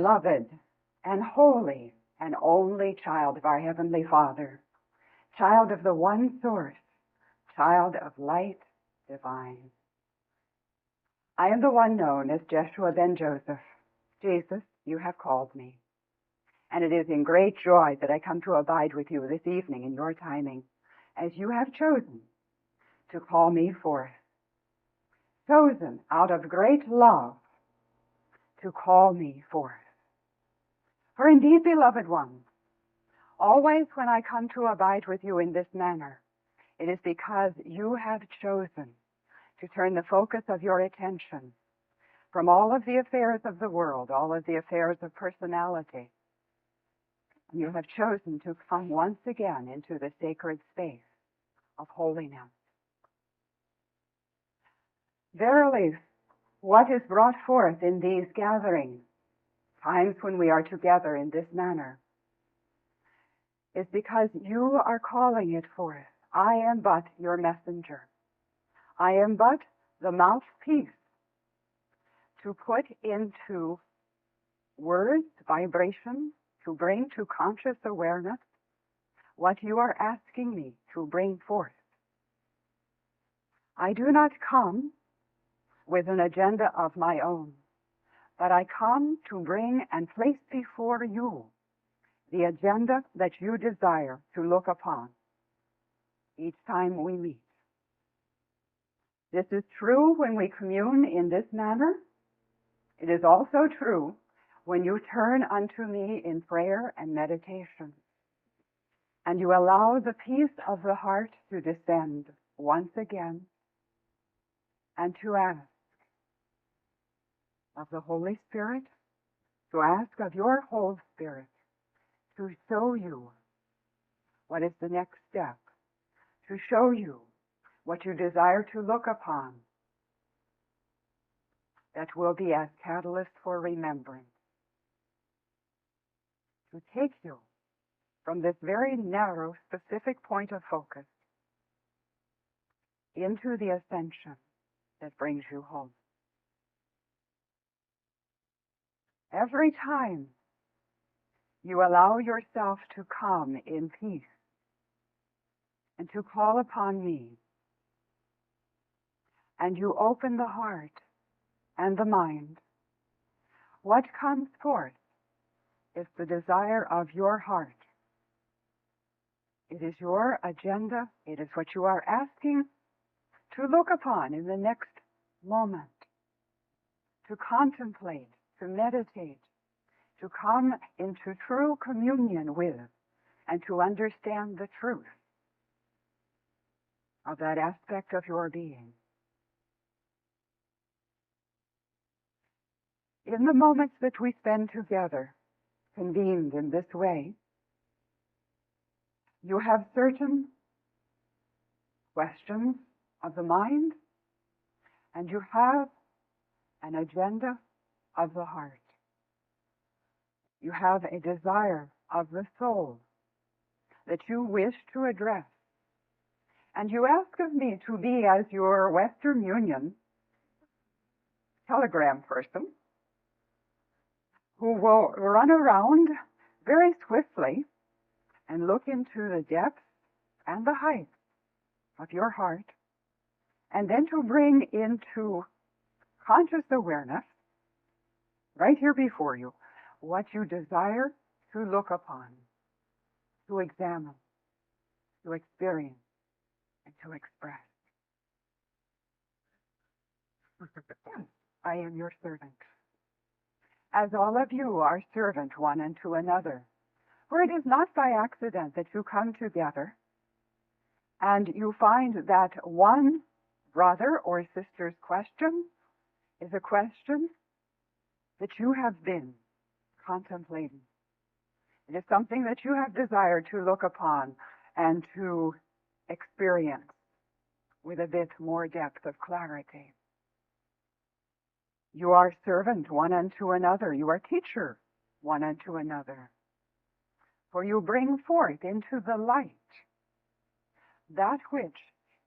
beloved and holy and only child of our Heavenly Father, child of the one source, child of light divine. I am the one known as Jeshua ben Joseph. Jesus, you have called me. And it is in great joy that I come to abide with you this evening in your timing, as you have chosen to call me forth. Chosen out of great love to call me forth. For indeed, beloved ones, always when I come to abide with you in this manner, it is because you have chosen to turn the focus of your attention from all of the affairs of the world, all of the affairs of personality. And you have chosen to come once again into the sacred space of holiness. Verily, what is brought forth in these gatherings, times when we are together in this manner, is because you are calling it forth. I am but your messenger. I am but the mouthpiece to put into words, vibrations, to bring to conscious awareness what you are asking me to bring forth. I do not come with an agenda of my own, but I come to bring and place before you the agenda that you desire to look upon each time we meet. This is true when we commune in this manner. It is also true when you turn unto me in prayer and meditation, and you allow the peace of the heart to descend once again, and to ask of the Holy Spirit, to ask of your Holy Spirit to show you what is the next step, to show you what you desire to look upon that will be as catalyst for remembrance, to take you from this very narrow, specific point of focus into the ascension that brings you home. Every time you allow yourself to come in peace and to call upon me, and you open the heart and the mind, what comes forth is the desire of your heart. It is your agenda. It is what you are asking to look upon in the next moment, to contemplate, to meditate, to come into true communion with, and to understand the truth of that aspect of your being. In the moments that we spend together, convened in this way, you have certain questions of the mind, and you have an agenda of the heart. You have a desire of the soul that you wish to address. And you ask of me to be as your Western Union telegram person who will run around very swiftly and look into the depth and the height of your heart, and then to bring into conscious awareness, right here before you, what you desire to look upon, to examine, to experience, and to express. I am your servant, as all of you are servant one unto another. For it is not by accident that you come together and you find that one brother or sister's question is a question that you have been contemplating. It is something that you have desired to look upon and to experience with a bit more depth of clarity. You are servant one unto another. You are teacher one unto another. For you bring forth into the light that which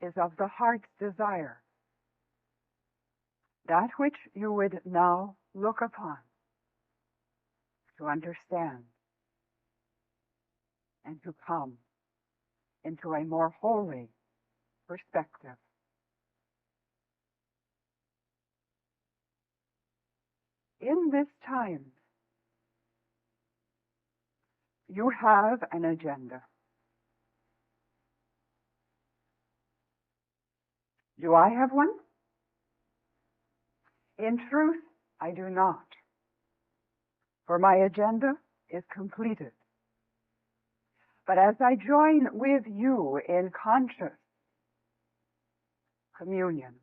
is of the heart's desire, that which you would now look upon to understand and to come into a more holy perspective. In this time, you have an agenda. Do I have one? In truth, I do not. For my agenda is completed. But as I join with you in conscious communion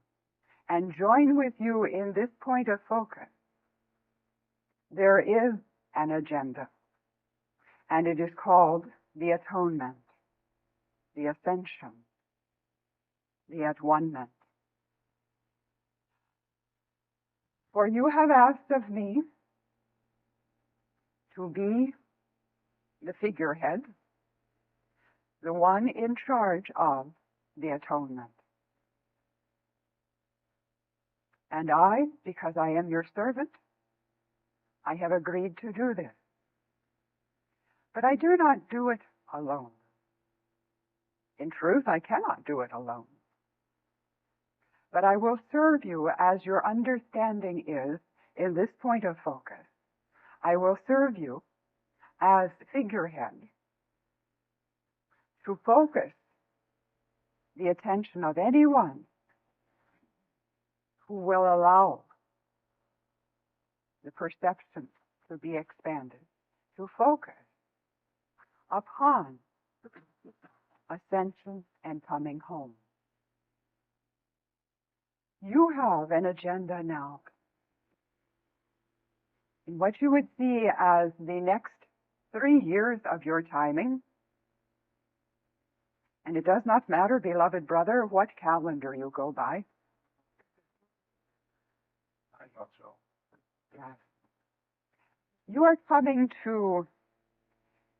and join with you in this point of focus, there is an agenda. And it is called the atonement, the ascension, the at-one-ment. For you have asked of me to be the figurehead, the one in charge of the atonement. And I, because I am your servant, I have agreed to do this. But I do not do it alone. In truth, I cannot do it alone. But I will serve you as your understanding is in this point of focus. I will serve you as figurehead to focus the attention of anyone who will allow the perception to be expanded, to focus upon ascension and coming home. You have an agenda now in what you would see as the next 3 years of your timing. And it does not matter, beloved brother, what calendar you go by. I thought so. Yes. You are coming to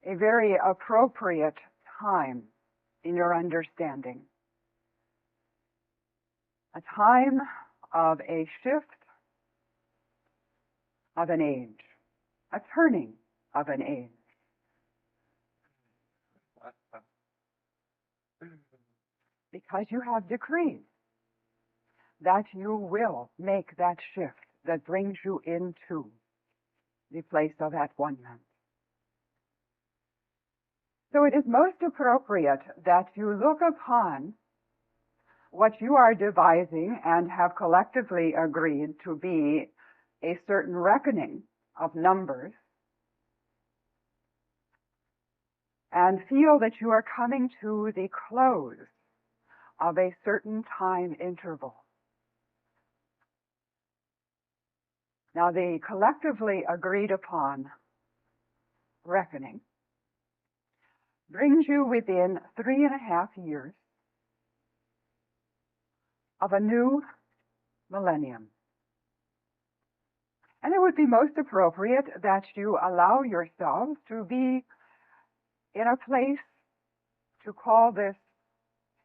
a very appropriate time in your understanding. A time of a shift of an age, a turning of an age. Because you have decreed that you will make that shift that brings you into the place of at-one-ment. So it is most appropriate that you look upon what you are devising and have collectively agreed to be a certain reckoning of numbers, and feel that you are coming to the close of a certain time interval. Now, the collectively agreed upon reckoning brings you within 3.5 years of a new millennium. And it would be most appropriate that you allow yourselves to be in a place to call this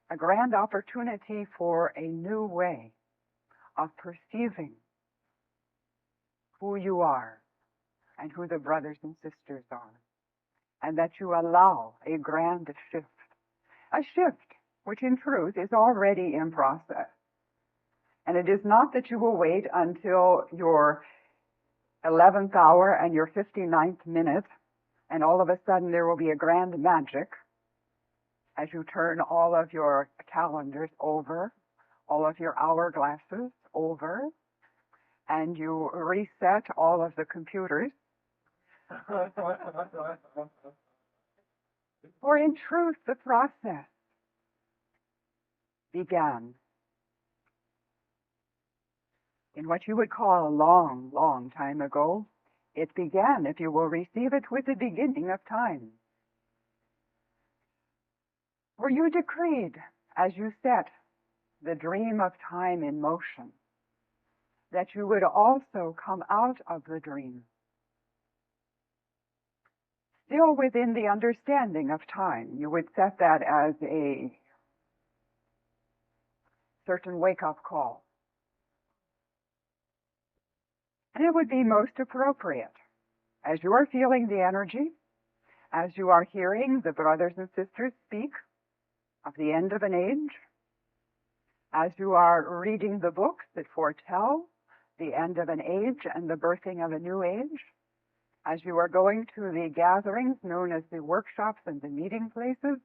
a grand opportunity for a new way of perceiving who you are and who the brothers and sisters are, and that you allow a grand shift, a shift which in truth is already in process. And it is not that you will wait until your 11th hour and your 59th minute, and all of a sudden there will be a grand magic as you turn all of your calendars over, all of your hourglasses over, and you reset all of the computers. For in truth, the process began in what you would call a long, long time ago. It began, if you will receive it, with the beginning of time. For you decreed, as you set the dream of time in motion, that you would also come out of the dream, still within the understanding of time. You would set that as a certain wake-up call. And it would be most appropriate as you are feeling the energy, as you are hearing the brothers and sisters speak of the end of an age, as you are reading the books that foretell the end of an age and the birthing of a new age, as you are going to the gatherings known as the workshops and the meeting places,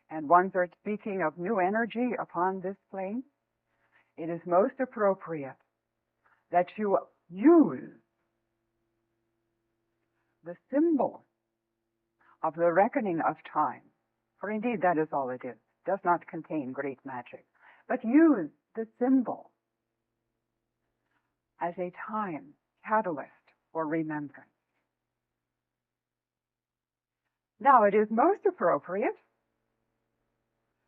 and ones are speaking of new energy upon this plane, it is most appropriate that you use the symbol of the reckoning of time, for indeed that is all it is. It does not contain great magic, but use the symbol as a time catalyst for remembrance. Now, it is most appropriate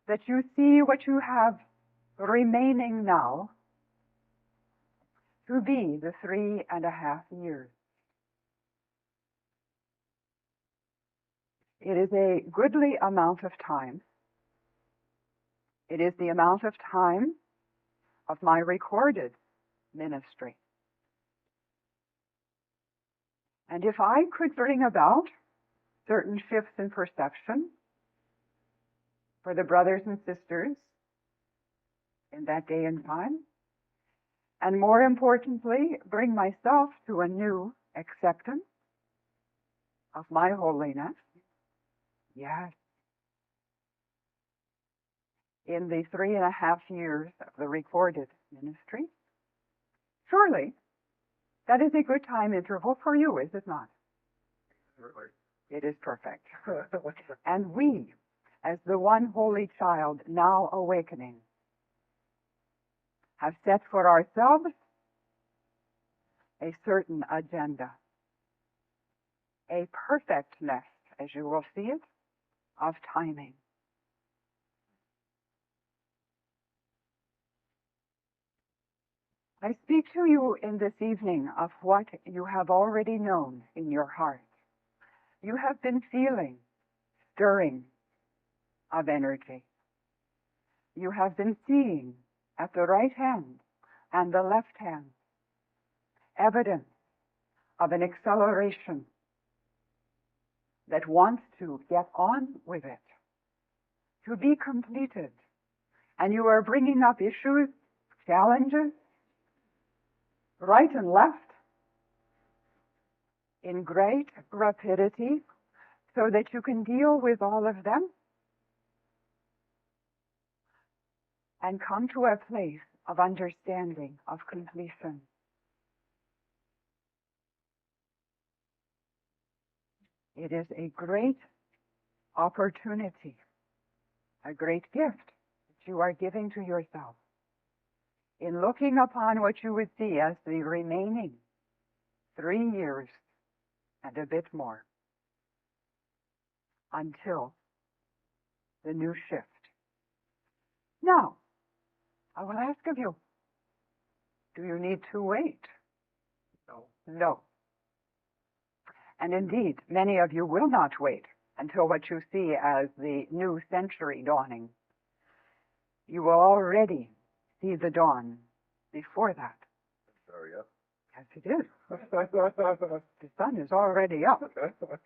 that you see what you have remaining now to be the 3.5 years. It is a goodly amount of time. It is the amount of time of my recorded ministry. And if I could bring about certain shifts in perception for the brothers and sisters in that day and time, and more importantly, bring myself to a new acceptance of my holiness, yes, in the 3.5 years of the recorded ministry, surely that is a good time interval for you, is it not? It is perfect. And we, as the one holy child now awakening, have set for ourselves a certain agenda, a perfectness, as you will see it, of timing. I speak to you in this evening of what you have already known in your heart. You have been feeling stirring of energy. You have been seeing at the right hand and the left hand evidence of an acceleration that wants to get on with it, to be completed. And you are bringing up issues, challenges, right and left, in great rapidity, so that you can deal with all of them and come to a place of understanding, of completion. It is a great opportunity, a great gift that you are giving to yourself in looking upon what you would see as the remaining 3 years and a bit more until the new shift. Now, I will ask of you, do you need to wait? No. No. And indeed, many of you will not wait until what you see as the new century dawning. You will already see the dawn before that. Sorry, yeah. Yes, it is. The sun is already up,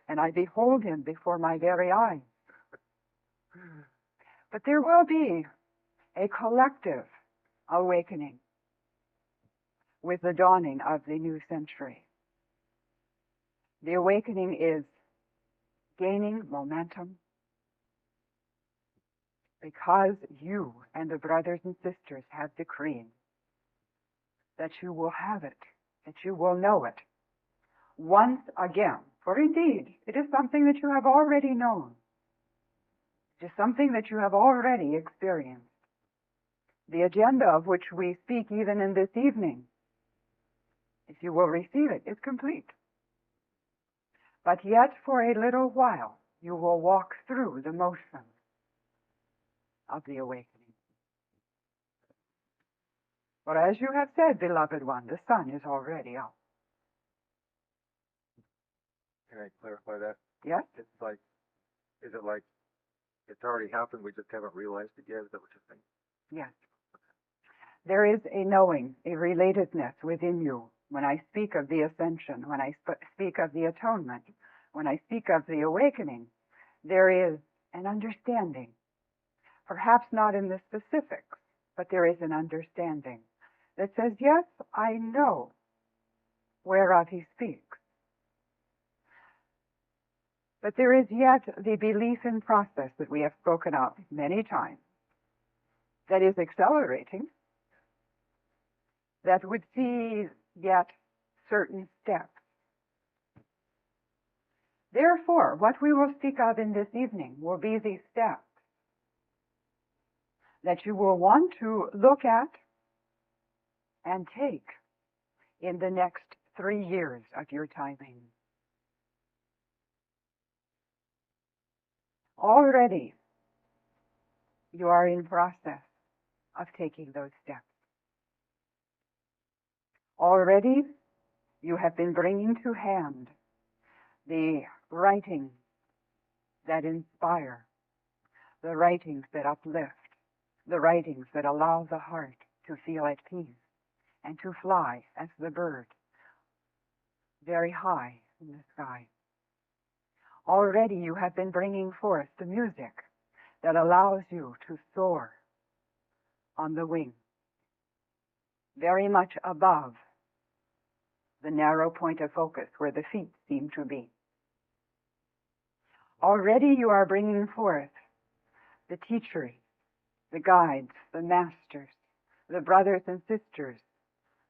and I behold him before my very eyes. But there will be a collective awakening with the dawning of the new century. The awakening is gaining momentum because you and the brothers and sisters have decreed that you will have it, that you will know it once again. For indeed, it is something that you have already known. It is something that you have already experienced. The agenda of which we speak even in this evening, if you will receive it, is complete. But yet for a little while, you will walk through the motion of the awakening. For as you have said, beloved one, the sun is already up. Can I clarify that? Yes? It's like, is it like it's already happened, we just haven't realized it yet? Is that what you're saying? Yes. There is a knowing, a relatedness within you when I speak of the ascension, when I speak of the atonement, when I speak of the awakening, there is an understanding. Perhaps not in the specifics, but there is an understanding that says, yes, I know whereof he speaks. But there is yet the belief in process that we have spoken of many times that is accelerating, that would see yet certain steps. Therefore, what we will speak of in this evening will be these steps that you will want to look at and take in the next 3 years of your timing. Already, you are in process of taking those steps. Already, you have been bringing to hand the writings that inspire, the writings that uplift, the writings that allow the heart to feel at peace and to fly as the bird very high in the sky. Already you have been bringing forth the music that allows you to soar on the wing, very much above the narrow point of focus where the feet seem to be. Already you are bringing forth the teachers, the guides, the masters, the brothers and sisters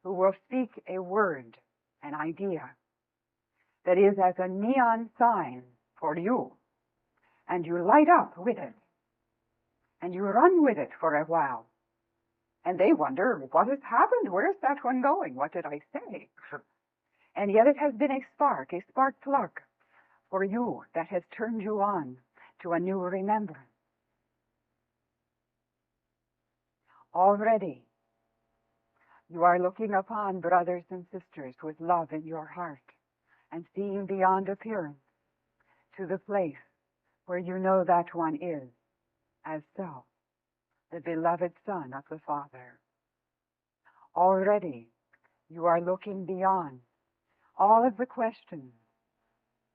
who will speak a word, an idea, that is as a neon sign for you, and you light up with it, and you run with it for a while, and they wonder, what has happened? Where's that one going? What did I say? And yet it has been a spark plug for you that has turned you on to a new remembrance. Already, you are looking upon brothers and sisters with love in your heart and seeing beyond appearance to the place where you know that one is as self, the beloved Son of the Father. Already, you are looking beyond all of the questions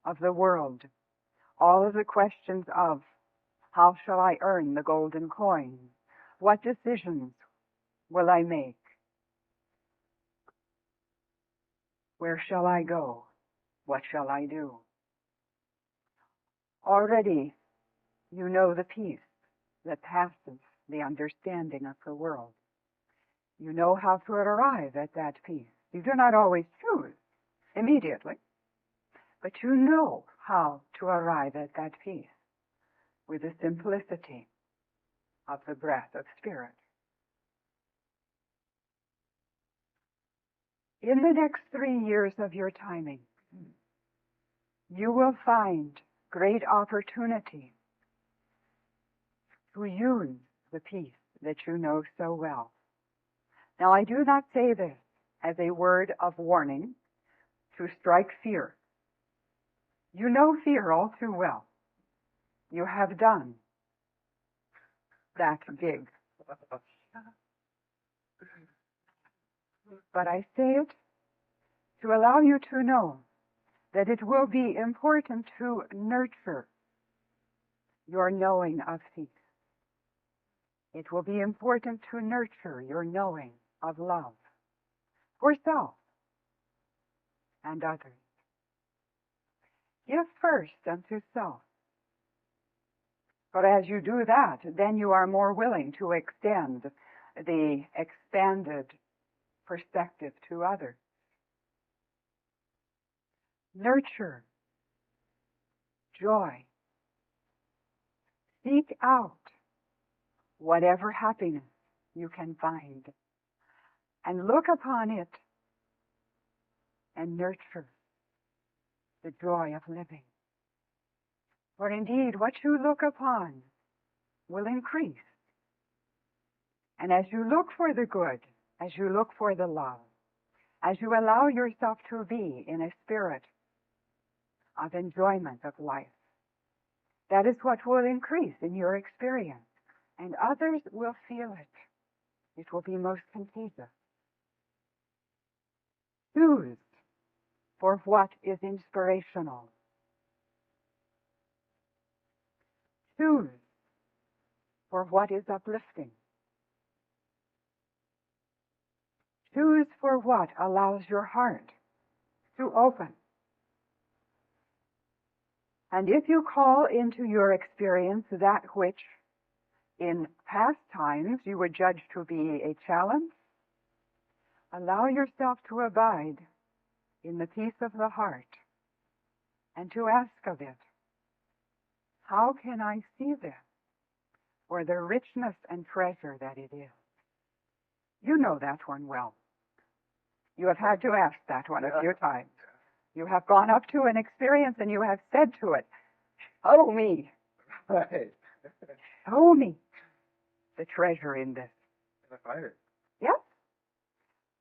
of the world, all of the questions of how shall I earn the golden coin? What decisions will I make? Where shall I go? What shall I do? Already you know the peace that passes the understanding of the world. You know how to arrive at that peace. You do not always choose immediately, but you know how to arrive at that peace with the simplicity of the breath of Spirit. In the next 3 years of your timing, you will find great opportunity to use the peace that you know so well. Now, I do not say this as a word of warning to strike fear. You know fear all too well. You have done that gig. But I say it to allow you to know that it will be important to nurture your knowing of peace. It will be important to nurture your knowing of love for self and others. Give first unto self. For as you do that, then you are more willing to extend the expanded perspective to others. Nurture joy. Seek out whatever happiness you can find and look upon it and nurture the joy of living. For indeed, what you look upon will increase. And as you look for the good, as you look for the love, as you allow yourself to be in a spirit of enjoyment of life, that is what will increase in your experience, and others will feel it. It will be most contagious. Choose for what is inspirational. Choose for what is uplifting. Choose for what allows your heart to open. And if you call into your experience that which in past times you would judge to be a challenge, allow yourself to abide in the peace of the heart and to ask of it, how can I see this for the richness and treasure that it is? You know that one well. You have had to ask that one a few times. You have gone up to an experience and you have said to it, show me. Right. Show me the treasure in this. And I find it. Yes.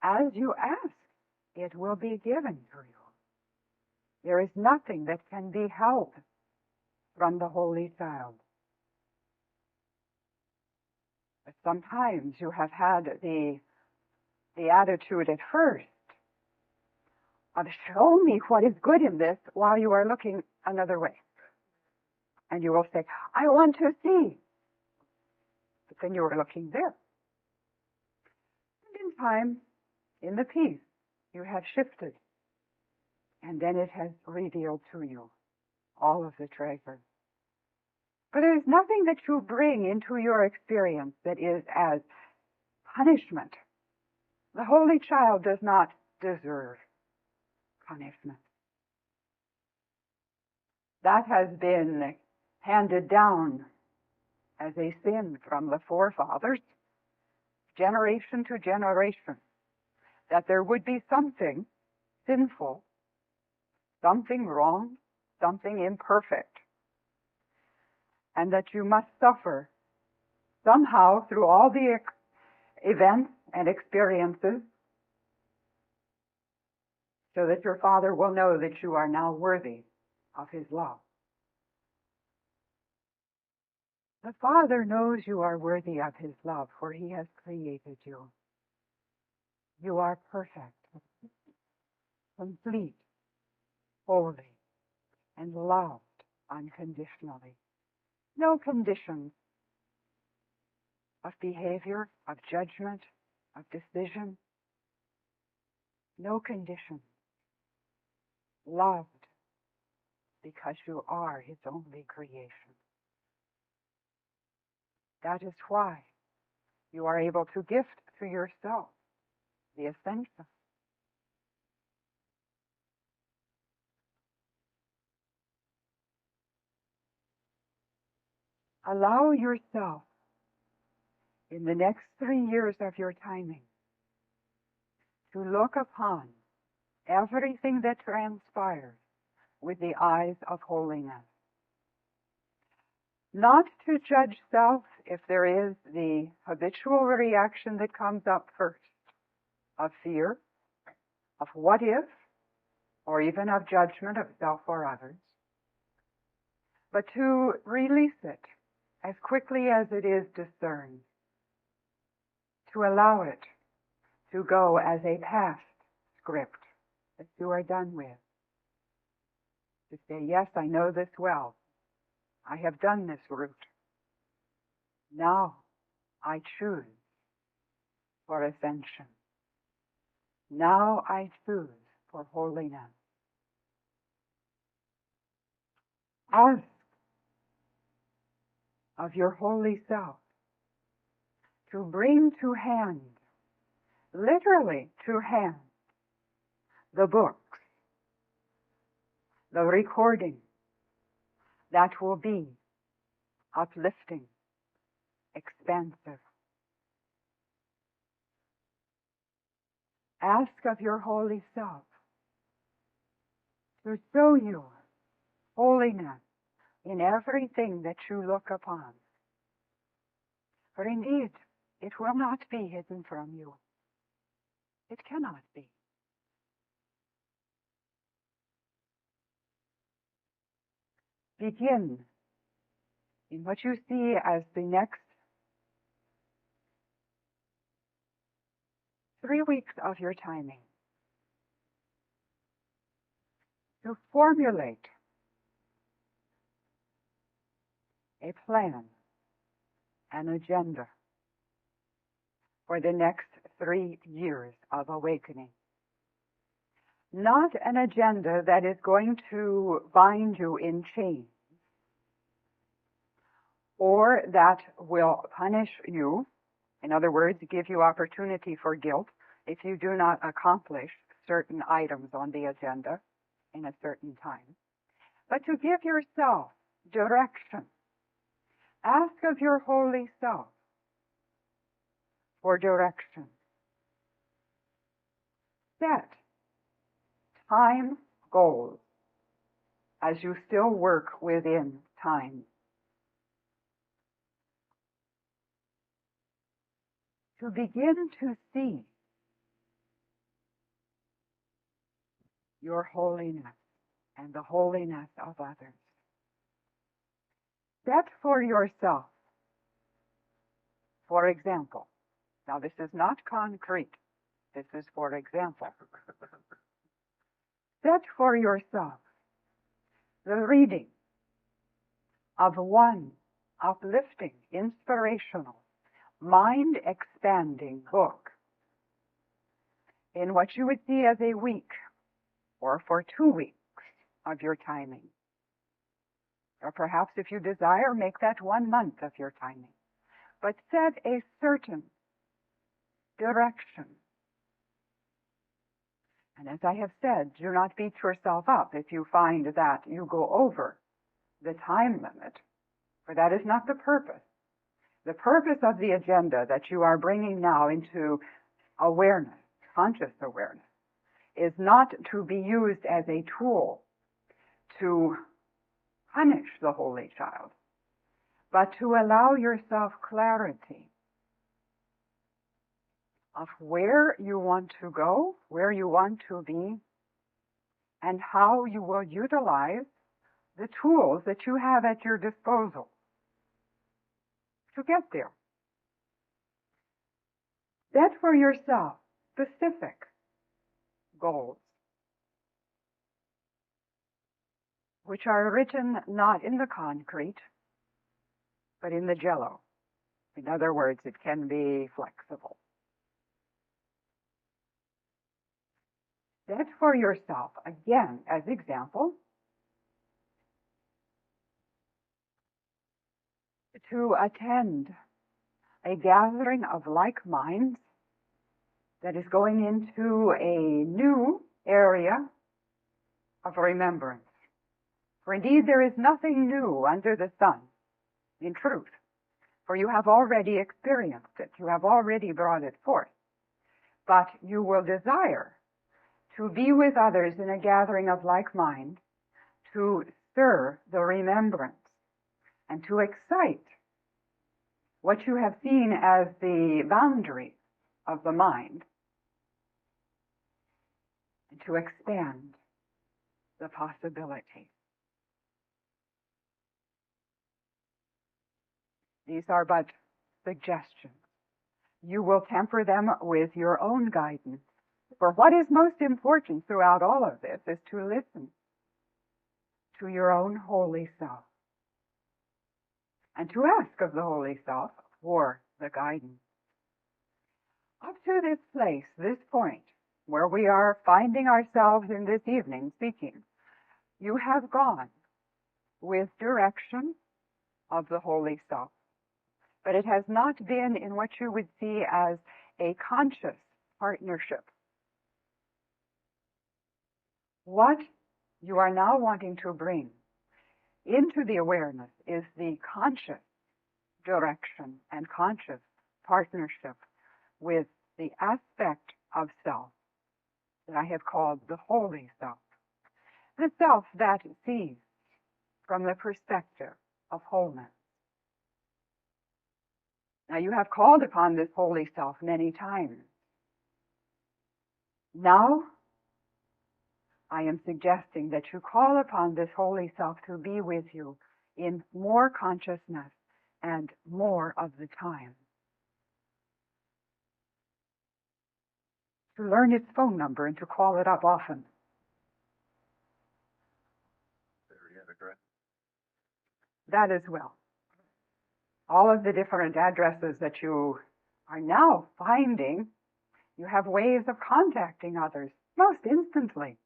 As you ask, it will be given to you. There is nothing that can be held from the Holy Child. But sometimes you have had the attitude at first of show me what is good in this while you are looking another way. And you will say, I want to see. But then you are looking there. And in time, in the peace, you have shifted. And then it has revealed to you all of the treasure. But there is nothing that you bring into your experience that is as punishment. The Holy Child does not deserve punishment. That has been handed down as a sin from the forefathers, generation to generation, that there would be something sinful, something wrong, something imperfect, and that you must suffer somehow through all the events and experiences so that your Father will know that you are now worthy of His love. The Father knows you are worthy of His love, for He has created you. You are perfect, complete, holy, and loved unconditionally. No conditions of behavior, of judgment, of decision. No conditions. Loved because you are His only creation. That is why you are able to gift to yourself the essential. Allow yourself in the next 3 years of your timing to look upon everything that transpires with the eyes of holiness. Not to judge self if there is the habitual reaction that comes up first of fear, of what if, or even of judgment of self or others, but to release it as quickly as it is discerned, to allow it to go as a past script that you are done with. To say, yes, I know this well. I have done this route. Now I choose for ascension. Now I choose for holiness. Ask of your holy self to bring to hand, literally to hand, the books, the recording that will be uplifting, expansive. Ask of your holy self to show you holiness in everything that you look upon. For indeed, it will not be hidden from you. It cannot be. Begin in what you see as the next 3 weeks of your timing to formulate a plan, an agenda for the next 3 years of awakening. Not an agenda that is going to bind you in chains or that will punish you, in other words, give you opportunity for guilt if you do not accomplish certain items on the agenda in a certain time, but to give yourself direction. Ask of your holy self for direction. Set time goals as you still work within time. To begin to see your holiness and the holiness of others. Set for yourself, for example, now this is not concrete, this is for example. Set for yourself the reading of one uplifting, inspirational, mind-expanding book in what you would see as a week or for 2 weeks of your timing. Or perhaps if you desire, make that 1 month of your timing. But set a certain direction. And as I have said, do not beat yourself up if you find that you go over the time limit, for that is not the purpose. The purpose of the agenda that you are bringing now into awareness, conscious awareness, is not to be used as a tool to punish the Holy Child, but to allow yourself clarity of where you want to go, where you want to be, and how you will utilize the tools that you have at your disposal to get there. Set for yourself specific goals, which are written not in the concrete, but in the jello. In other words, it can be flexible. Set for yourself, again, as example, to attend a gathering of like minds that is going into a new area of remembrance. For indeed, there is nothing new under the sun, in truth, for you have already experienced it. You have already brought it forth. But you will desire to be with others in a gathering of like mind, to stir the remembrance, and to excite what you have seen as the boundary of the mind, and to expand the possibility. These are but suggestions. You will temper them with your own guidance. For what is most important throughout all of this is to listen to your own holy self and to ask of the holy self for the guidance. Up to this place, this point, where we are finding ourselves in this evening speaking, you have gone with direction of the holy self. But it has not been in what you would see as a conscious partnership. What you are now wanting to bring into the awareness is the conscious direction and conscious partnership with the aspect of self that I have called the holy self. The self that sees from the perspective of wholeness. Now, you have called upon this holy self many times. Now, I am suggesting that you call upon this holy self to be with you in more consciousness and more of the time. To learn its phone number and to call it up often. that as well. All of the different addresses that you are now finding, you have ways of contacting others most instantly.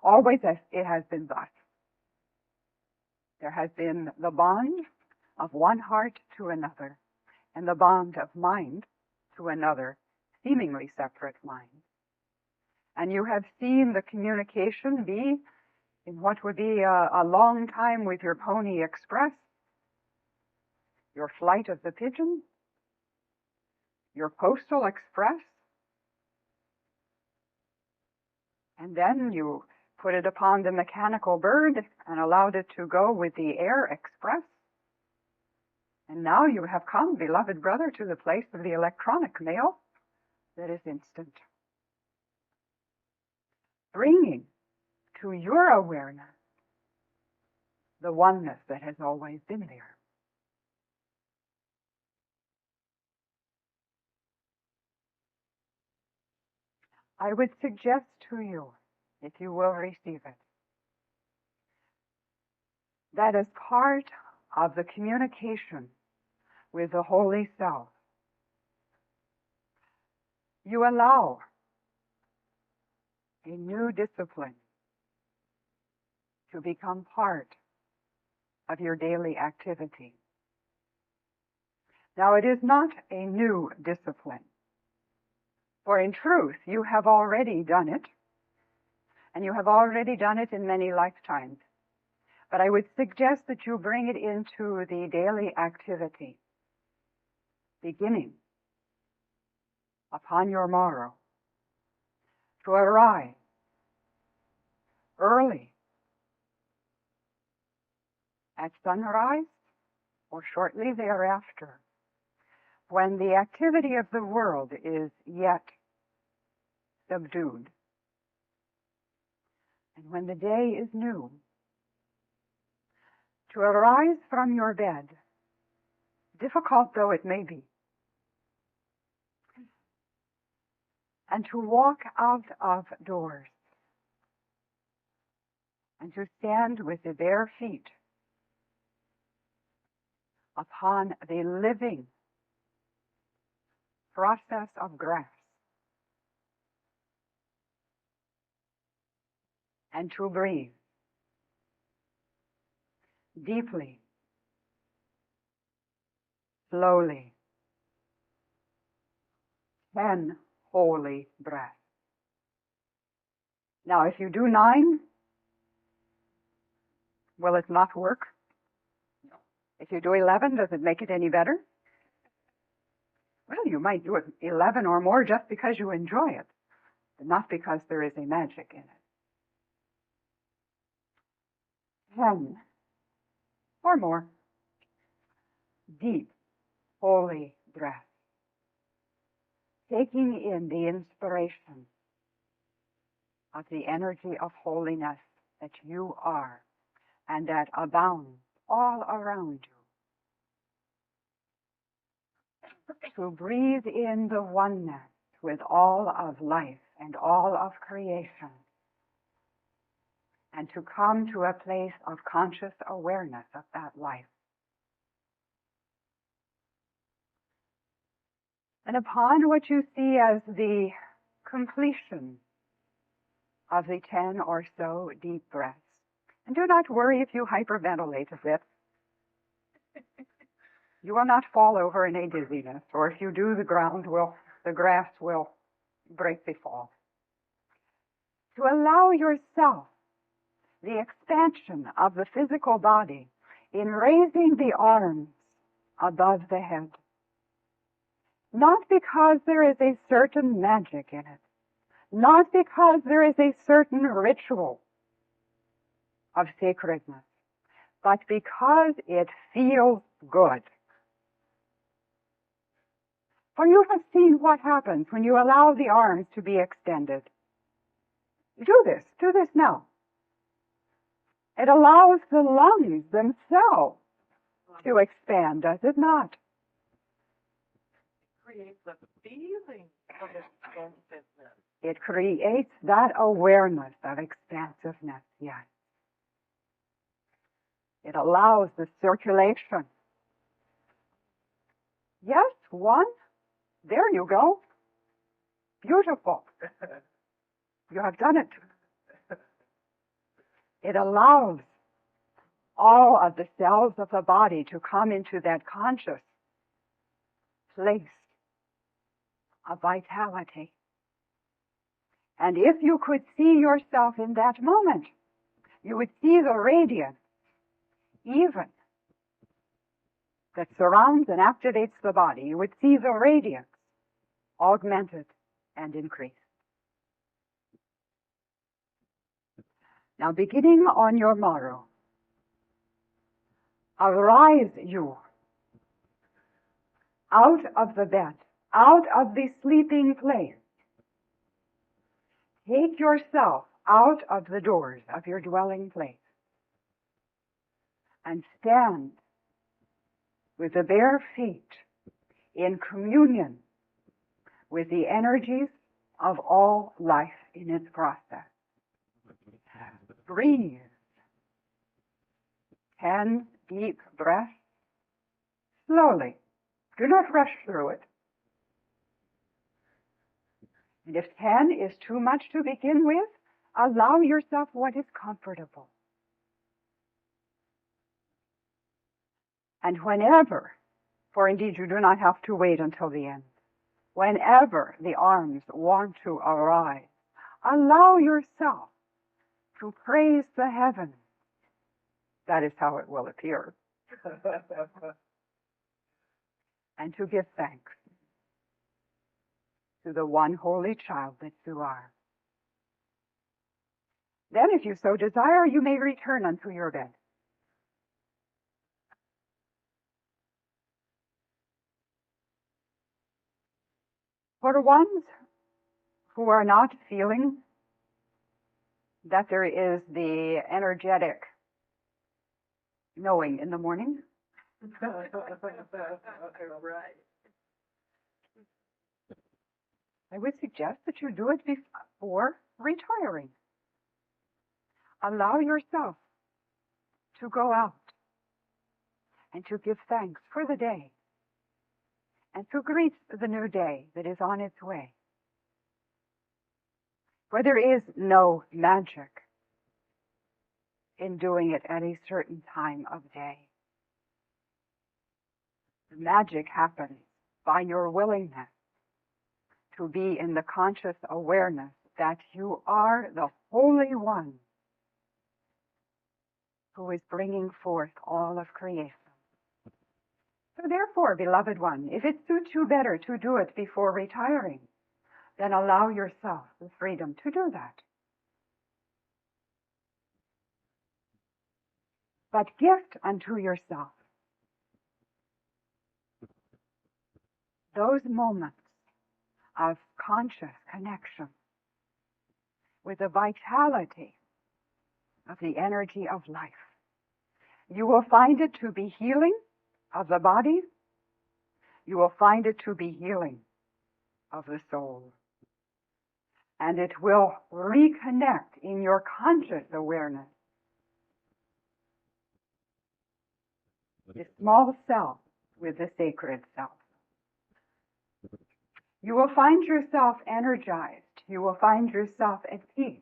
Always as it has been thus. There has been the bond of one heart to another, and the bond of mind to another, seemingly separate mind. And you have seen the communication be in what would be a long time with your Pony Express, your flight of the pigeon, your postal express, and then you put it upon the mechanical bird and allowed it to go with the air express. And now you have come, beloved brother, to the place of the electronic mail that is instant, bringing to your awareness the oneness that has always been there. I would suggest to you, if you will receive it, that as part of the communication with the Holy Self, you allow a new discipline to become part of your daily activity. Now, it is not a new discipline, for in truth, you have already done it, and you have already done it in many lifetimes. But I would suggest that you bring it into the daily activity, beginning upon your morrow, to arise early at sunrise or shortly thereafter, when the activity of the world is yet subdued, and when the day is new, to arise from your bed, difficult though it may be, and to walk out of doors, and to stand with the bare feet upon the living process of grass, and to breathe deeply, slowly, 10 holy breaths. Now, if you do 9, will it not work? No. If you do 11, does it make it any better? Well, you might do it 11 or more just because you enjoy it, but not because there is a magic in it. 10 or more deep, holy breaths, taking in the inspiration of the energy of holiness that you are and that abounds all around you. To breathe in the oneness with all of life and all of creation, and to come to a place of conscious awareness of that life. And upon what you see as the completion of the 10 or so deep breaths, and do not worry if you hyperventilate a bit. You will not fall over in a dizziness, or if you do, the grass will break the fall. To allow yourself the expansion of the physical body in raising the arms above the head. Not because there is a certain magic in it, not because there is a certain ritual of sacredness, but because it feels good. For you have seen what happens when you allow the arms to be extended. Do this now. It allows the lungs themselves to expand, does it not? It creates a feeling of expansiveness. It creates that awareness of expansiveness, yes. It allows the circulation. Yes, one. There you go. Beautiful. You have done it. It allows all of the cells of the body to come into that conscious place of vitality. And if you could see yourself in that moment, you would see the radiance even that surrounds and activates the body. You would see the radiance augmented and increased. Now, beginning on your morrow, arise you out of the bed, out of the sleeping place. Take yourself out of the doors of your dwelling place and stand with the bare feet in communion with the energies of all life in its process. Breathe 10 deep breaths slowly. Do not rush through it. And if 10 is too much to begin with, allow yourself what is comfortable. And whenever, for indeed you do not have to wait until the end, whenever the arms want to arise, allow yourself to praise the heavens. That is how it will appear. And to give thanks to the one holy child that you are. Then, if you so desire, you may return unto your bed. For the ones who are not feeling that there is the energetic knowing in the morning, I would suggest that you do it before retiring. Allow yourself to go out and to give thanks for the day and to greet the new day that is on its way. For there is no magic in doing it at a certain time of day. The magic happens by your willingness to be in the conscious awareness that you are the Holy One who is bringing forth all of creation. So therefore, beloved one, if it suits you better to do it before retiring, then allow yourself the freedom to do that. But gift unto yourself those moments of conscious connection with the vitality of the energy of life. You will find it to be healing of the body. You will find it to be healing of the soul. And it will reconnect in your conscious awareness the small self with the sacred self. You will find yourself energized. You will find yourself at peace.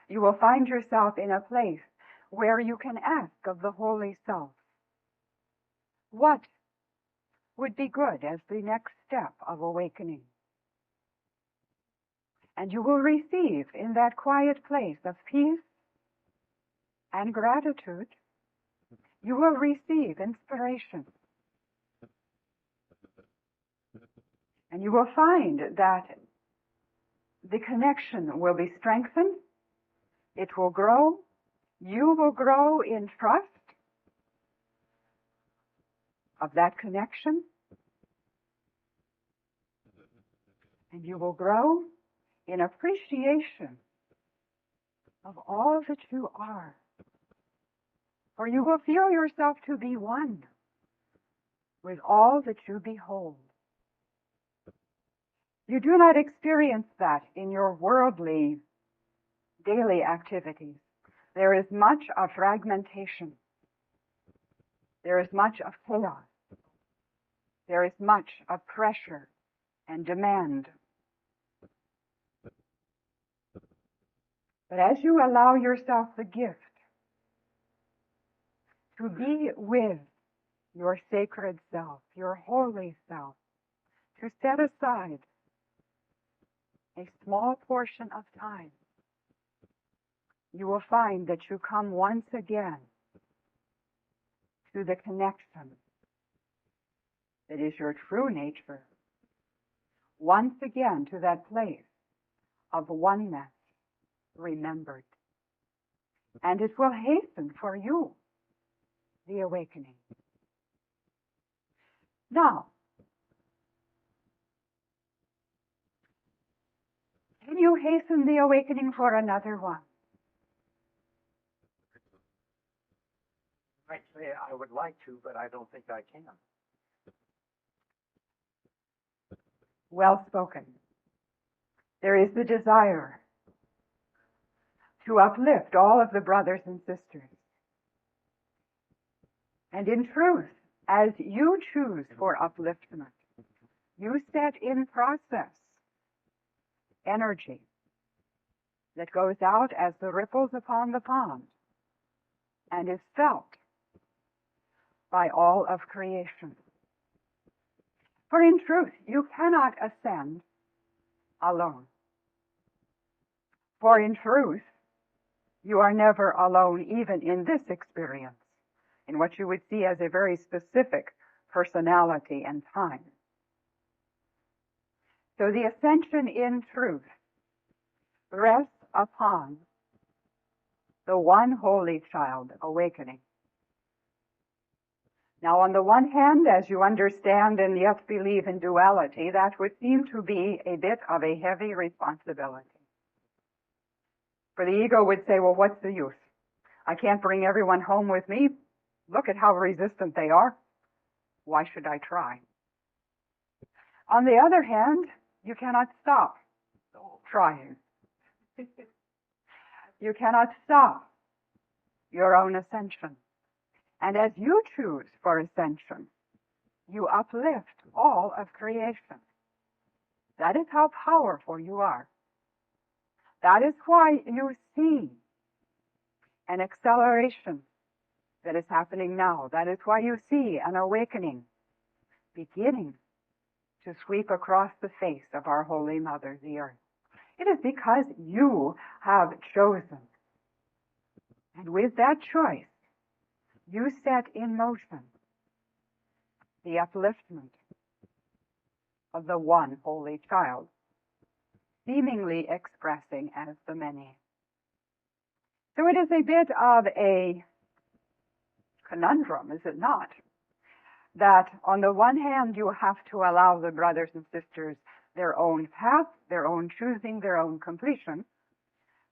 You will find yourself in a place where you can ask of the Holy Self, what would be good as the next step of awakening? And you will receive in that quiet place of peace and gratitude, you will receive inspiration. And you will find that the connection will be strengthened. It will grow. You will grow in trust of that connection. And you will grow in appreciation of all that you are. For you will feel yourself to be one with all that you behold. You do not experience that in your worldly daily activities. There is much of fragmentation. There is much of chaos. There is much of pressure and demand. But as you allow yourself the gift to be with your sacred self, your holy self, to set aside a small portion of time, you will find that you come once again to the connection that is your true nature, once again to that place of oneness remembered. And it will hasten for you the awakening. Now, can you hasten the awakening for another one? Actually, I would like to, but I don't think I can. Well spoken. There is the desire to uplift all of the brothers and sisters. And in truth, as you choose for upliftment, you set in process energy that goes out as the ripples upon the pond and is felt by all of creation. For in truth, you cannot ascend alone. For in truth, you are never alone even in this experience, in what you would see as a very specific personality and time. So the ascension in truth rests upon the one holy child awakening. Now, on the one hand, as you understand and yet believe in duality, that would seem to be a bit of a heavy responsibility. For the ego would say, well, what's the use? I can't bring everyone home with me. Look at how resistant they are. Why should I try? On the other hand, you cannot stop trying. You cannot stop your own ascension. And as you choose for ascension, you uplift all of creation. That is how powerful you are. That is why you see an acceleration that is happening now. That is why you see an awakening beginning to sweep across the face of our Holy Mother, the Earth. It is because you have chosen. And with that choice, you set in motion the upliftment of the one holy child, seemingly expressing as the many. So it is a bit of a conundrum, is it not? That on the one hand, you have to allow the brothers and sisters their own path, their own choosing, their own completion,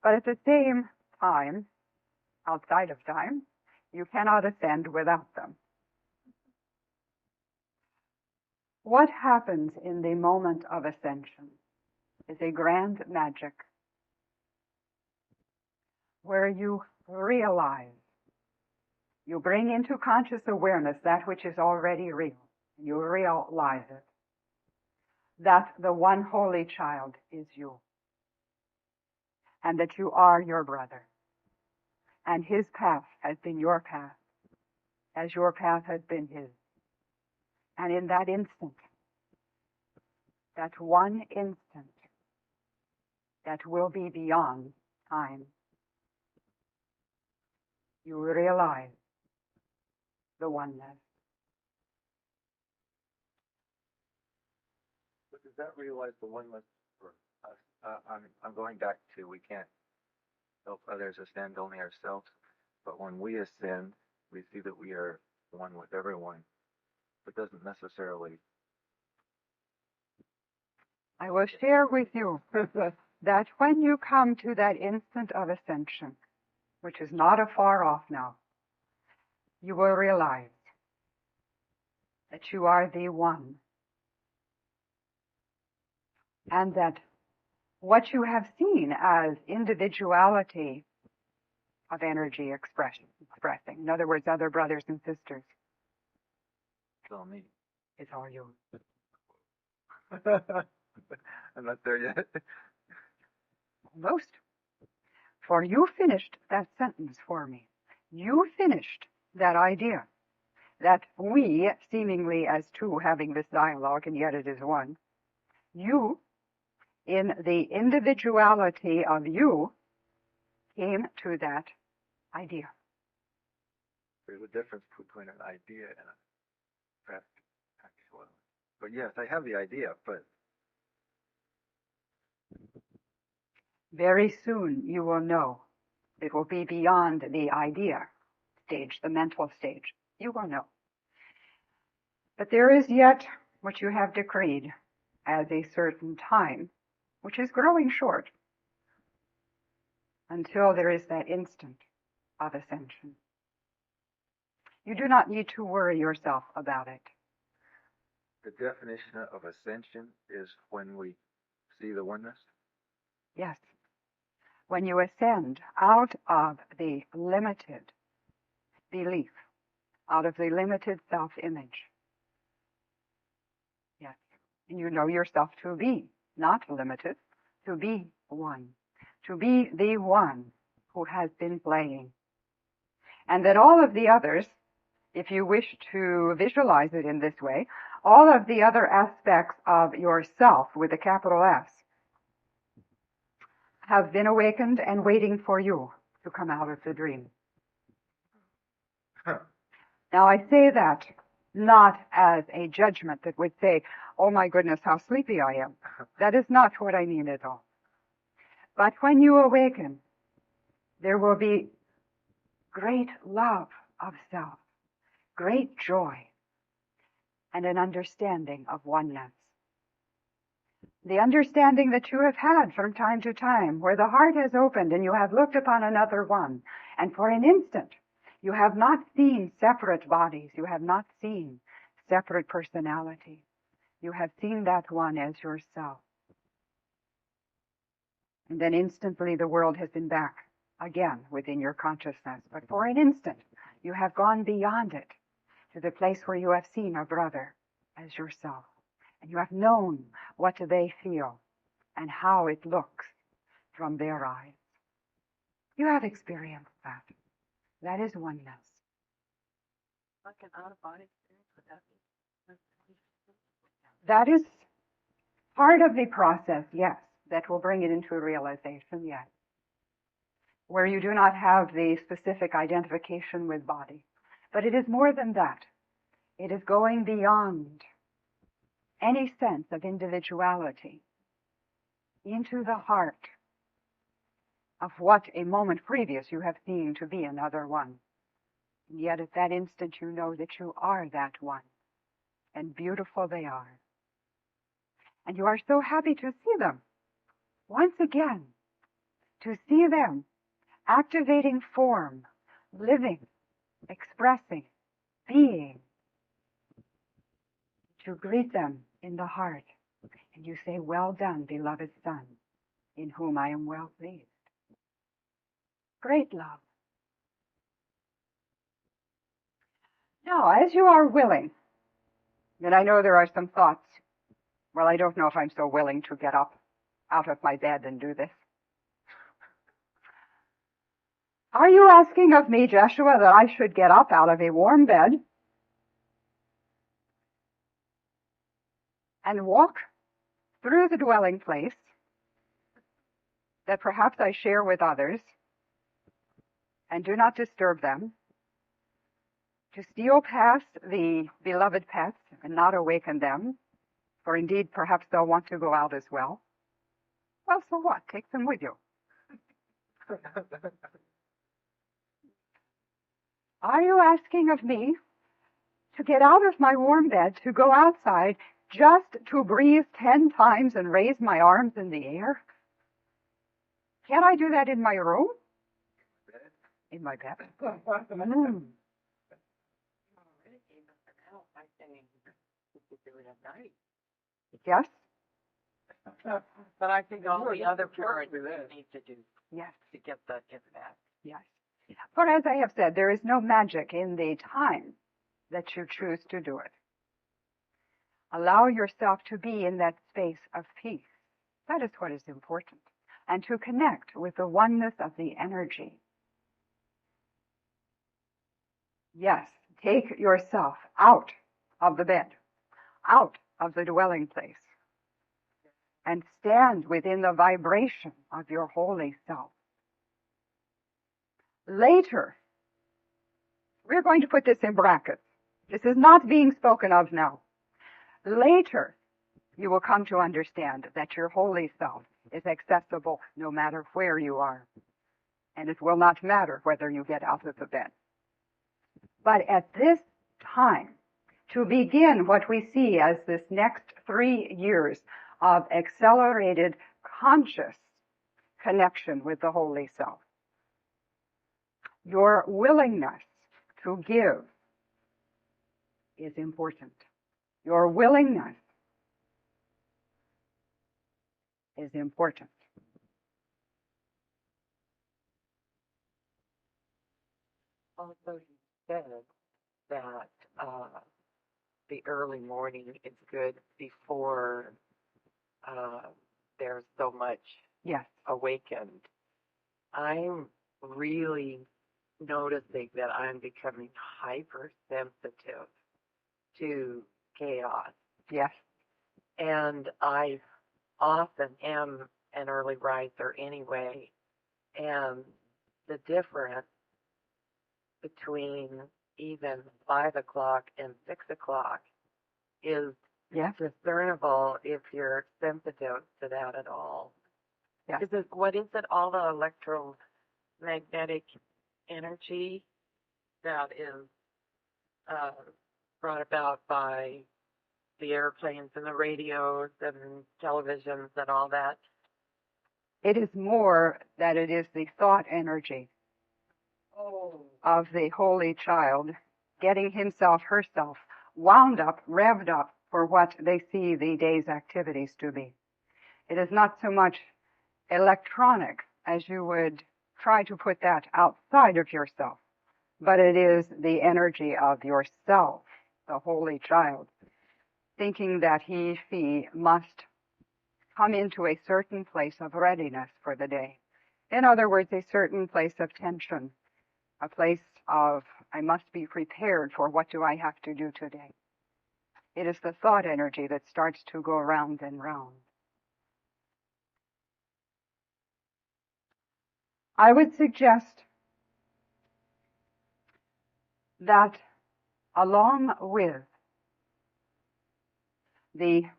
but at the same time, outside of time, you cannot ascend without them. What happens in the moment of ascension is a grand magic where you realize, you bring into conscious awareness that which is already real. You realize it, that the one holy child is you, and that you are your brother, and his path has been your path, as your path has been his. And in that instant, that one instant that will be beyond time, you realize the oneness. But does that realize the oneness for us? I'm going back to we can't help others ascend, only ourselves. But when we ascend, we see that we are one with everyone. It doesn't necessarily. I will share with you that when you come to that instant of ascension, which is not afar off now, you will realize that you are the one, and that what you have seen as individuality of energy expressing, in other words, other brothers and sisters, all me. It's all you. I'm not there yet. Almost. For you finished that sentence for me. You finished that idea that we, seemingly as two having this dialogue, and yet it is one, you, in the individuality of you, came to that idea. There's a difference between an idea and a actuality. But yes, I have the idea, but Very soon you will know. It will be beyond the idea stage, the mental stage. You will know. But there is yet what you have decreed as a certain time, which is growing short, until there is that instant of ascension. You do not need to worry yourself about it. the definition of ascension is when we see the oneness. Yes. When you ascend out of the limited belief, out of the limited self-image. Yes. And you know yourself to be not limited, to be one, to be the one who has been playing. And that all of the others, if you wish to visualize it in this way, all of the other aspects of yourself with a capital S have been awakened and waiting for you to come out of the dream. Now I say that not as a judgment that would say, oh my goodness, how sleepy I am. That is not what I mean at all. But when you awaken, there will be great love of self, great joy, and an understanding of oneness. The understanding that you have had from time to time, where the heart has opened and you have looked upon another one, and for an instant you have not seen separate bodies, you have not seen separate personality. You have seen that one as yourself. And then instantly the world has been back again within your consciousness. But for an instant, you have gone beyond it to the place where you have seen a brother as yourself. And you have known what they feel and how it looks from their eyes. You have experienced that. That is oneness. Like an out-of-body experience, would that be? That is part of the process, yes, that will bring it into realization, yes. Where you do not have the specific identification with body. But it is more than that. It is going beyond any sense of individuality into the heart of what a moment previous you have seen to be another one. And yet at that instant you know that you are that one. And beautiful they are. And you are so happy to see them. Once again, to see them activating form, living, expressing, being. To greet them in the heart. And you say, well done, beloved Son, in whom I am well pleased. Great love. Now, as you are willing, and I know there are some thoughts, well, I don't know if I'm so willing to get up out of my bed and do this. Are you asking of me, Jeshua, that I should get up out of a warm bed and walk through the dwelling place that perhaps I share with others and do not disturb them, to steal past the beloved pets and not awaken them, for indeed perhaps they'll want to go out as well? Well, so what? Take them with you. Are you asking of me to get out of my warm bed, to go outside, just to breathe 10 times and raise my arms in the air? Can't I do that in my room? In my bed? Yes? But I think all the other parents need to do Yes. to get that back. Yes. For as I have said, there is no magic in the time that you choose to do it. Allow yourself to be in that space of peace. That is what is important. And to connect with the oneness of the energy. Yes, take yourself out of the bed, out of the dwelling place, and stand within the vibration of your holy self. Later, we're going to put this in brackets. This is not being spoken of now. Later, you will come to understand that your holy self is accessible no matter where you are. And it will not matter whether you get out of the bed. But at this time, to begin what we see as this next 3 years of accelerated conscious connection with the holy self, your willingness to give is important. Your willingness is important. Also, you said that the early morning is good before there's so much Yes. awakened. I'm really noticing that I'm becoming hypersensitive to chaos. Yes. And I often am an early riser anyway. And the difference between even 5 o'clock and 6 o'clock is Yes. discernible if you're sensitive to that at all. Yes. What is it, all the electromagnetic energy that is brought about by the airplanes and the radios and televisions and all that? It is more that it is the thought energy of the Holy Child getting himself, herself, wound up, revved up for what they see the day's activities to be. It is not so much electronic as you would try to put that outside of yourself, but it is the energy of yourself, the Holy Child, thinking that she must come into a certain place of readiness for the day. In other words, a certain place of tension, a place of, I must be prepared for what do I have to do today. It is the thought energy that starts to go round and round. I would suggest that along with the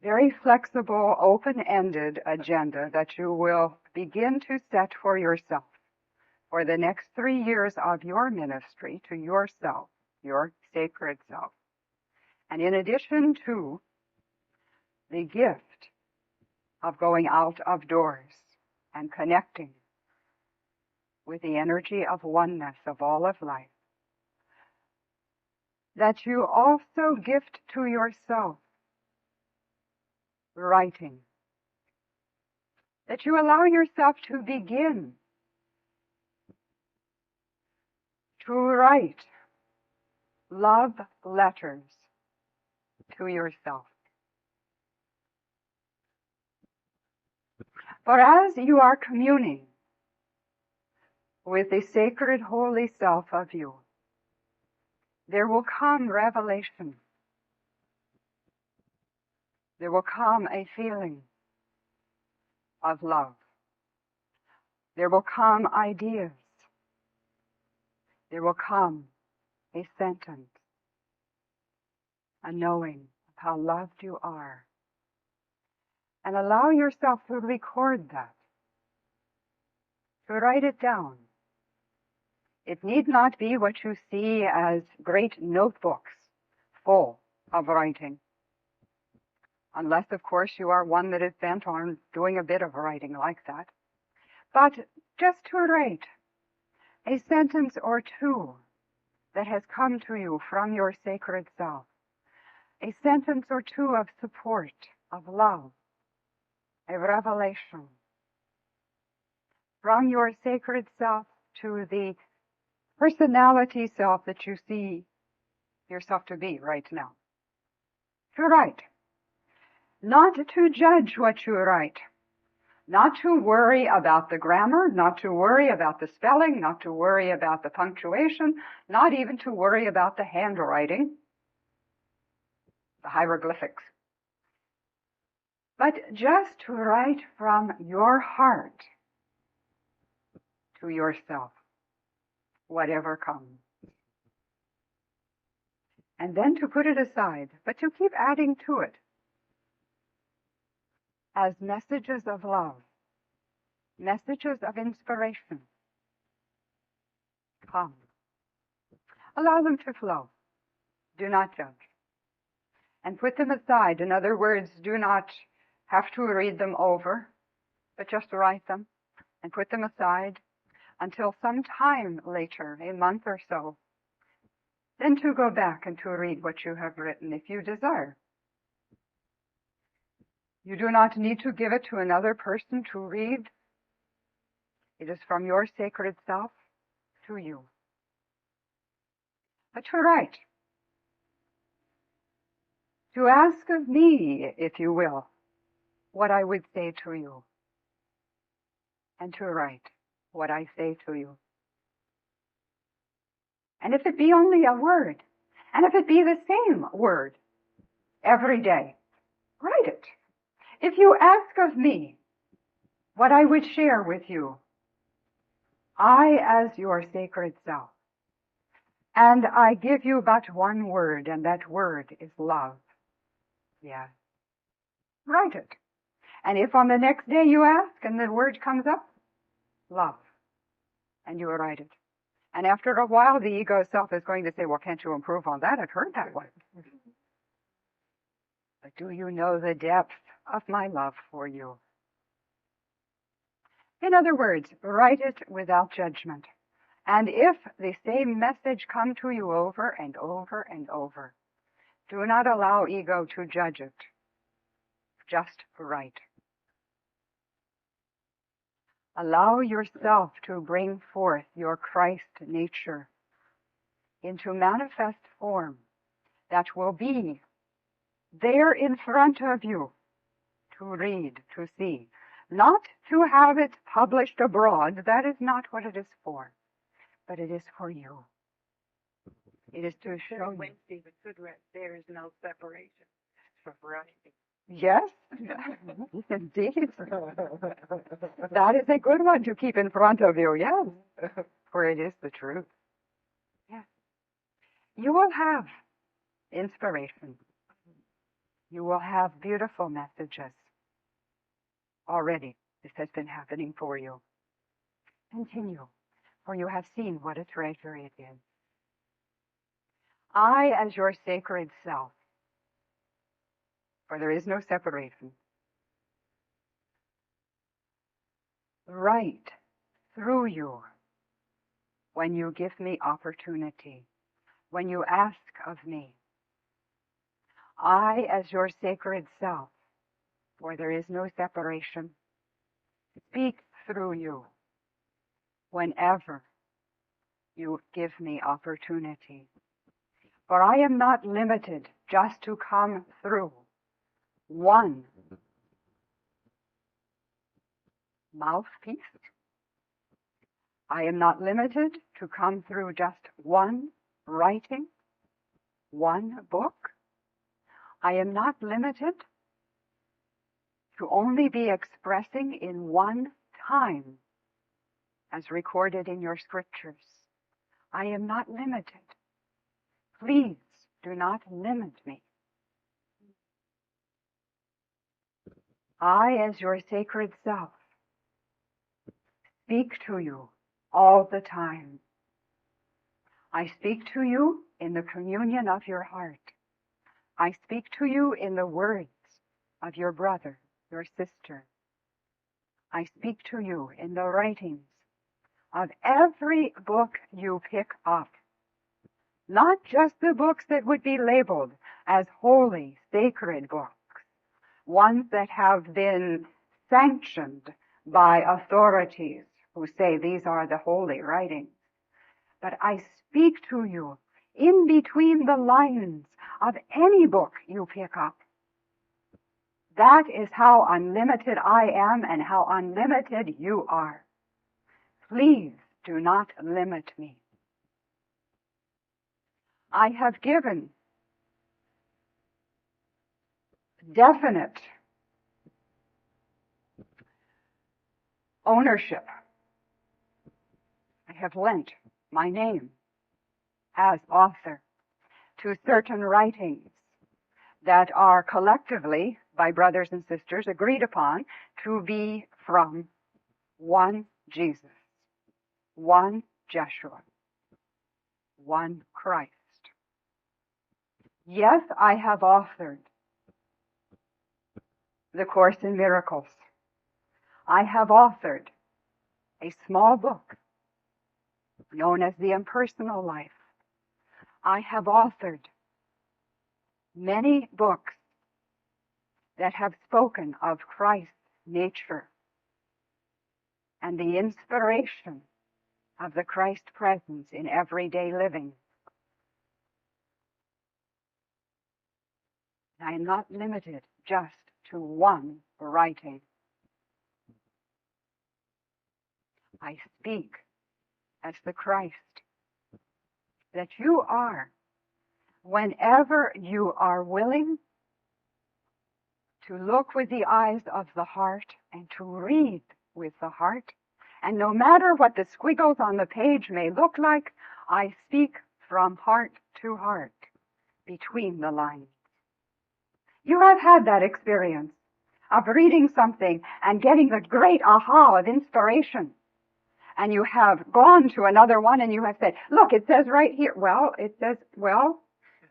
very flexible, open-ended agenda that you will begin to set for yourself for the next 3 years of your ministry to yourself, your sacred self. And in addition to the gift of going out of doors and connecting with the energy of oneness of all of life, that you also gift to yourself writing, that you allow yourself to begin to write love letters to yourself. For as you are communing with the sacred holy self of you, there will come revelation. There will come a feeling of love. There will come ideas. There will come a sentence, a knowing of how loved you are. And allow yourself to record that, to write it down. It need not be what you see as great notebooks full of writing. Unless, of course, you are one that is bent on doing a bit of writing like that. But just to write a sentence or two that has come to you from your sacred self. A sentence or two of support, of love, a revelation from your sacred self to the personality self that you see yourself to be right now. to write. Not to judge what you write. Not to worry about the grammar, not to worry about the spelling, not to worry about the punctuation, not even to worry about the handwriting, the hieroglyphics. But just to write from your heart to yourself, whatever comes. And then to put it aside, but to keep adding to it as messages of love, messages of inspiration. Come. Allow them to flow. Do not judge. And put them aside. In other words, do not have to read them over, but just write them and put them aside until some time later, a month or so. Then to go back and to read what you have written if you desire. You do not need to give it to another person to read. It is from your sacred self to you. But to write. To ask of me, if you will, what I would say to you. And to write what I say to you. And if it be only a word, and if it be the same word every day, write it. If you ask of me what I would share with you, I as your sacred self, and I give you but one word, and that word is love. Yes. Write it. And if on the next day you ask and the word comes up, love, and you will write it. And after a while, the ego self is going to say, well, can't you improve on that? I've heard that one. But do you know the depth of my love for you? In other words, write it without judgment. And if the same message come to you over and over and over, do not allow ego to judge it. Just write. Allow yourself to bring forth your Christ nature into manifest form that will be there in front of you to read, to see. Not to have it published abroad. That is not what it is for. But it is for you. It is to show you. Wednesday, the good rest, there is no separation from writing. Yes, indeed. That is a good one to keep in front of you, yes. For it is the truth. Yes. You will have inspiration. You will have beautiful messages. Already, this has been happening for you. Continue, for you have seen what a treasure it is. I, as your sacred self, for there is no separation, write through you when you give me opportunity, when you ask of me. I, as your sacred self, for there is no separation, speak through you whenever you give me opportunity. For I am not limited just to come through one mouthpiece. I am not limited to come through just one writing, one book. I am not limited to only be expressing in one time as recorded in your scriptures. I am not limited. Please do not limit me. I, as your sacred self, speak to you all the time. I speak to you in the communion of your heart. I speak to you in the words of your brother, your sister. I speak to you in the writings of every book you pick up. Not just the books that would be labeled as holy, sacred books, ones that have been sanctioned by authorities who say these are the holy writings. But I speak to you in between the lines of any book you pick up. That is how unlimited I am and how unlimited you are. Please do not limit me. I have given definite ownership. I have lent my name as author to certain writings that are collectively, by brothers and sisters, agreed upon to be from one Jesus, one Jeshua, one Christ. Yes, I have authored the Course in Miracles. I have authored a small book known as The Impersonal Life. I have authored many books that have spoken of Christ's nature and the inspiration of the Christ presence in everyday living. I am not limited just to one writing. I speak as the Christ that you are whenever you are willing to look with the eyes of the heart and to read with the heart. And no matter what the squiggles on the page may look like, I speak from heart to heart, between the lines. You have had that experience of reading something and getting the great aha of inspiration. And you have gone to another one and you have said, look, it says right here. Well,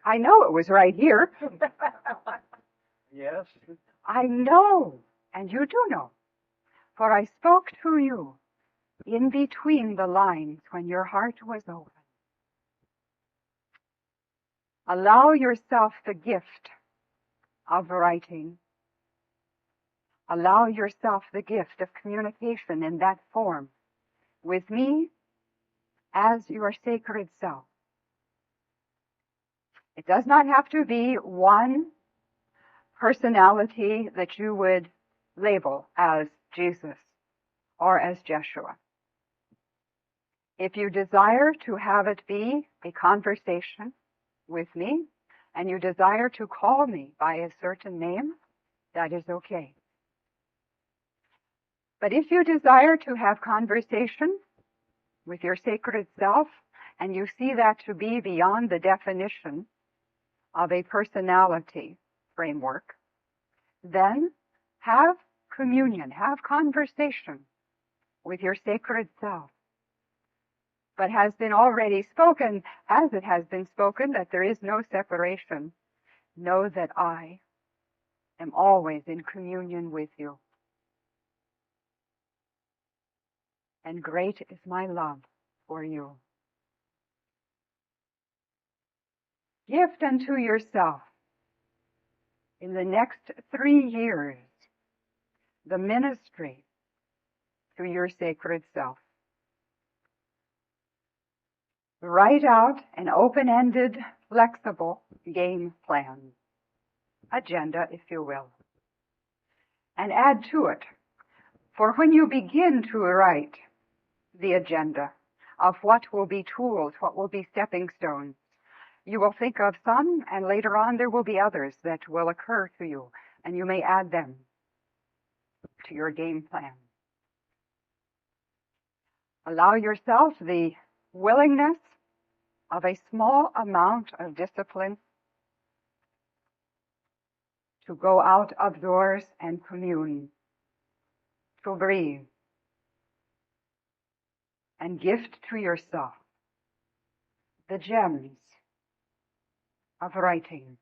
I know it was right here. Yes. I know, and you do know, for I spoke to you in between the lines when your heart was open. Allow yourself the gift of writing. Allow yourself the gift of communication in that form with me as your sacred self. It does not have to be one personality that you would label as Jesus or as Jeshua. If you desire to have it be a conversation with me, and you desire to call me by a certain name, that is okay. But if you desire to have conversation with your sacred self, and you see that to be beyond the definition of a personality framework, then have communion, have conversation with your sacred self. But has been already spoken, as it has been spoken, that there is no separation. Know that I am always in communion with you. And great is my love for you. Gift unto yourself in the next 3 years the ministry to your sacred self. Write out an open-ended, flexible game plan, agenda, if you will, and add to it. For when you begin to write the agenda of what will be tools, what will be stepping stones, you will think of some, and later on there will be others that will occur to you, and you may add them to your game plan. Allow yourself the willingness of a small amount of discipline to go out of doors and commune, to breathe, and gift to yourself the gems of writing.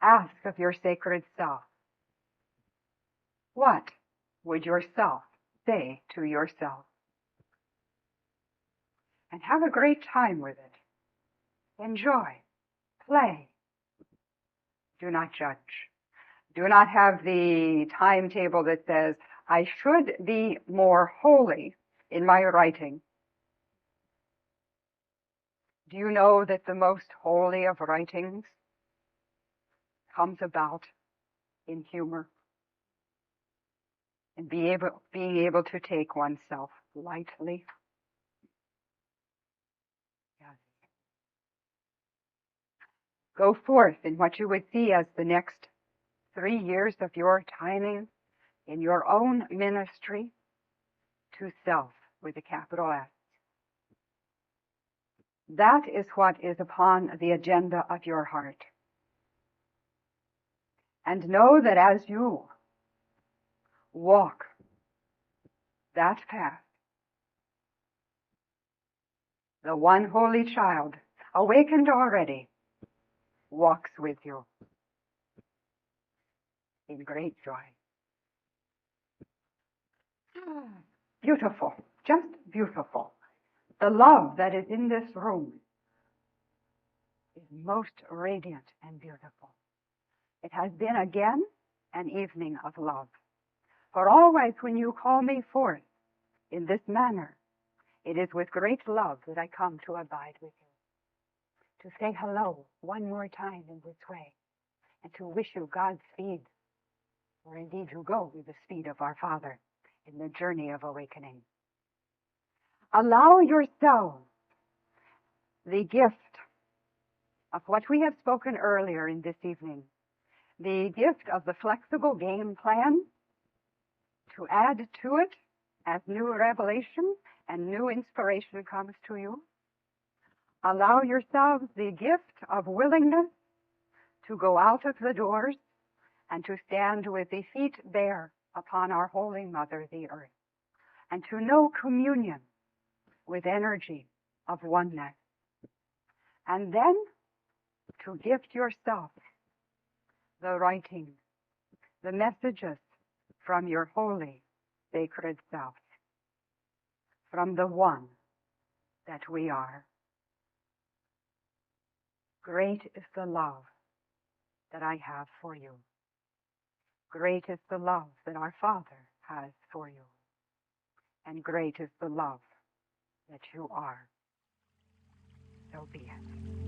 Ask of your sacred self, what would yourself say to yourself? And have a great time with it. Enjoy. Play. Do not judge. Do not have the timetable that says, I should be more holy in my writing. Do you know that the most holy of writings comes about in humor? And being able to take oneself lightly? Yes. Go forth in what you would see as the next 3 years of your timing in your own ministry to self with a capital S. That is what is upon the agenda of your heart. And know that as you walk that path, the one holy child, awakened already, walks with you in great joy. Beautiful, just beautiful. The love that is in this room is most radiant and beautiful. It has been again an evening of love. For always when you call me forth in this manner, it is with great love that I come to abide with you, to say hello one more time in this way, and to wish you God's speed, or indeed to go with the speed of our Father in the journey of awakening. Allow yourself the gift of what we have spoken earlier in this evening, the gift of the flexible game plan, to add to it as new revelation and new inspiration comes to you. Allow yourselves the gift of willingness to go out of the doors and to stand with the feet bare upon our Holy Mother, the Earth, and to know communion with energy of oneness. And then to gift yourself the writing, the messages from your holy, sacred self, from the one that we are. Great is the love that I have for you. Great is the love that our Father has for you. And great is the love that you are. So be it.